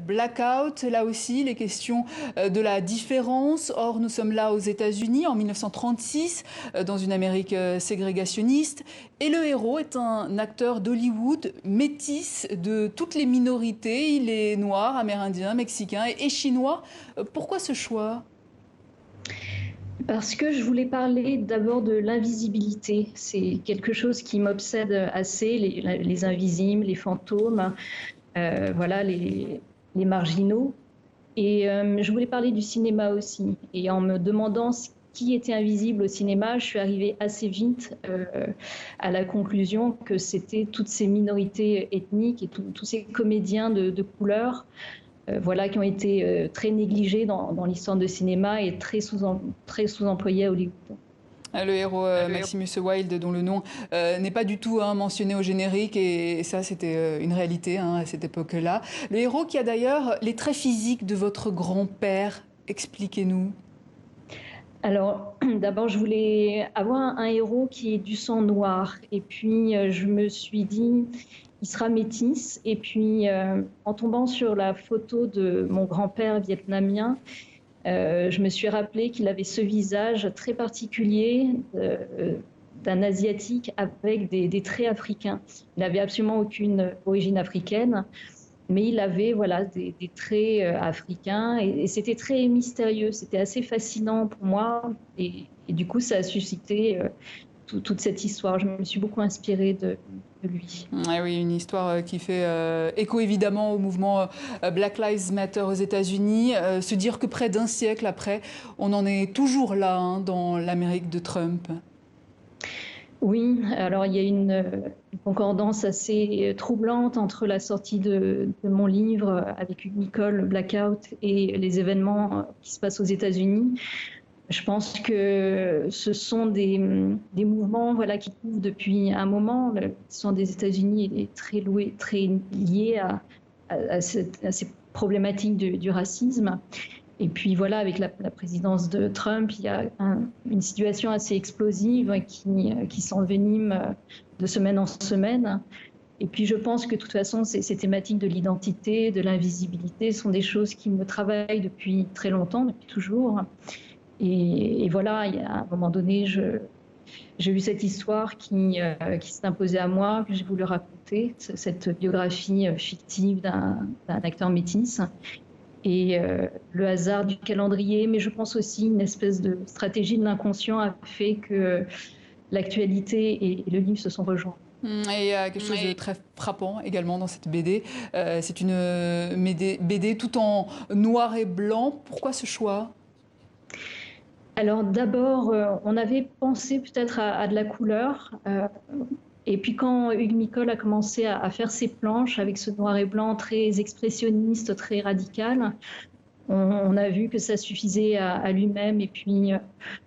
Blackout, là aussi, les questions de la différence. Or, nous sommes là aux États-Unis en 1936, dans une Amérique ségrégationniste. Et le héros est un acteur d'Hollywood, métis de toutes les minorités. Il est noir, amérindien, mexicain et chinois. Pourquoi ce choix? Parce que je voulais parler d'abord de l'invisibilité. C'est quelque chose qui m'obsède assez, les invisibles, les fantômes, voilà, les marginaux. Et je voulais parler du cinéma aussi. Et en me demandant qui était invisible au cinéma, je suis arrivée assez vite à la conclusion que c'était toutes ces minorités ethniques et tous ces comédiens de couleur, voilà, qui ont été très négligés dans l'histoire de cinéma et très sous-employés à Hollywood. Le héros Maximus Wilde, dont le nom n'est pas du tout mentionné au générique, et ça c'était une réalité à cette époque-là. Le héros qui a d'ailleurs les traits physiques de votre grand-père, expliquez-nous. Alors, d'abord, je voulais avoir un héros qui ait du sang noir. Et puis, je me suis dit, il sera métis. Et puis, en tombant sur la photo de mon grand-père vietnamien, je me suis rappelé qu'il avait ce visage très particulier d'un Asiatique avec des traits africains. Il n'avait absolument aucune origine africaine, mais il avait voilà, des traits africains et c'était très mystérieux. C'était assez fascinant pour moi et du coup, ça a suscité toute cette histoire. Je me suis beaucoup inspirée de lui. Ah oui, une histoire qui fait écho évidemment au mouvement Black Lives Matter aux États-Unis. Se dire que près d'un siècle après, on en est toujours là dans l'Amérique de Trump. Oui, alors il y a une concordance assez troublante entre la sortie de mon livre avec Hugues Nicole, Blackout, et les événements qui se passent aux États-Unis. Je pense que ce sont des mouvements voilà, qui couvent depuis un moment. L'histoire des États-Unis est très liée à ces problématiques du racisme. Et puis voilà, avec la présidence de Trump, il y a une situation assez explosive qui s'envenime de semaine en semaine. Et puis je pense que de toute façon, ces thématiques de l'identité, de l'invisibilité sont des choses qui me travaillent depuis très longtemps, depuis toujours. Et voilà, il y a, à un moment donné, j'ai eu cette histoire qui s'est imposée à moi, que j'ai voulu raconter, cette biographie fictive d'un acteur métis. Et le hasard du calendrier, mais je pense aussi une espèce de stratégie de l'inconscient a fait que l'actualité et le livre se sont rejoints. Et il y a quelque chose de très frappant également dans cette BD. C'est une BD tout en noir et blanc. Pourquoi ce choix? Alors d'abord, on avait pensé peut-être à de la couleur. Et puis quand Hugues Nicole a commencé à faire ses planches avec ce noir et blanc très expressionniste, très radical, on a vu que ça suffisait à lui-même. Et puis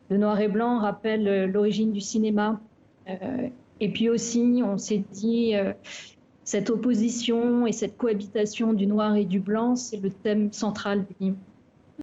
le noir et blanc rappelle l'origine du cinéma. Et puis aussi, on s'est dit, cette opposition et cette cohabitation du noir et du blanc, c'est le thème central du livre.